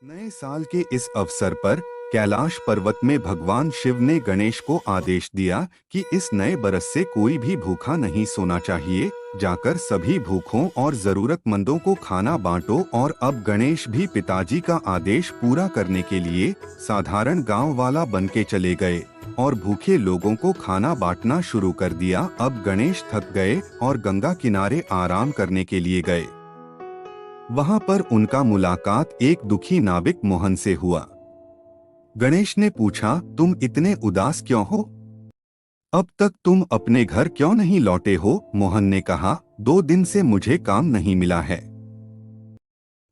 नए साल के इस अवसर पर कैलाश पर्वत में भगवान शिव ने गणेश को आदेश दिया कि इस नए बरस से कोई भी भूखा नहीं सोना चाहिए। जाकर सभी भूखों और जरूरतमंदों को खाना बांटो। और अब गणेश भी पिताजी का आदेश पूरा करने के लिए साधारण गांव वाला बन के चले गए और भूखे लोगों को खाना बांटना शुरू कर दिया। अब गणेश थक गए और गंगा किनारे आराम करने के लिए गए। वहां पर उनका मुलाकात एक दुखी नाविक मोहन से हुआ। गणेश ने पूछा, तुम इतने उदास क्यों हो? अब तक तुम अपने घर क्यों नहीं लौटे हो? मोहन ने कहा, 2 दिन से मुझे काम नहीं मिला है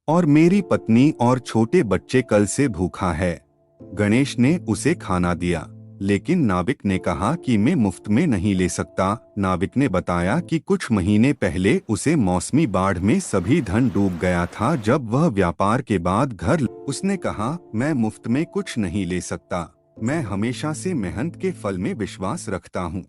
और मेरी पत्नी और छोटे बच्चे कल से भूखा है। गणेश ने उसे खाना दिया, लेकिन नाविक ने कहा कि मैं मुफ्त में नहीं ले सकता। नाविक ने बताया कि कुछ महीने पहले उसे मौसमी बाढ़ में सभी धन डूब गया था। जब वह व्यापार के बाद घर उसने कहा, मैं मुफ्त में कुछ नहीं ले सकता, मैं हमेशा से मेहनत के फल में विश्वास रखता हूँ।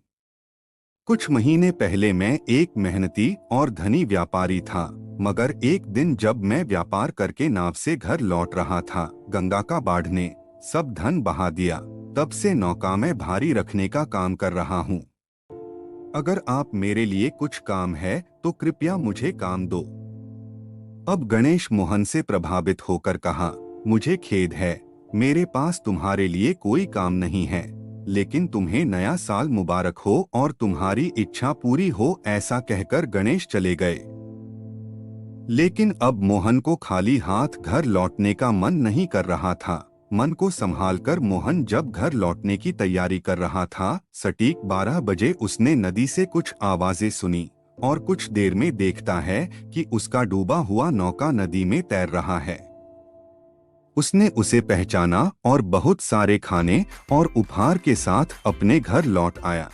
कुछ महीने पहले मैं एक मेहनती और धनी व्यापारी था, मगर एक दिन जब मैं व्यापार करके नाव से घर लौट रहा था, गंगा का बाढ़ ने सब धन बहा दिया। तब से नौका में भारी रखने का काम कर रहा हूँ। अगर आप मेरे लिए कुछ काम है तो कृपया मुझे काम दो। अब गणेश मोहन से प्रभावित होकर कहा, मुझे खेद है, मेरे पास तुम्हारे लिए कोई काम नहीं है, लेकिन तुम्हें नया साल मुबारक हो और तुम्हारी इच्छा पूरी हो। ऐसा कहकर गणेश चले गए। लेकिन अब मोहन को खाली हाथ घर लौटने का मन नहीं कर रहा था। मन को संभालकर मोहन जब घर लौटने की तैयारी कर रहा था, सटीक 12 बजे उसने नदी से कुछ आवाजें सुनी और कुछ देर में देखता है कि उसका डूबा हुआ नौका नदी में तैर रहा है। उसने उसे पहचाना और बहुत सारे खाने और उपहार के साथ अपने घर लौट आया।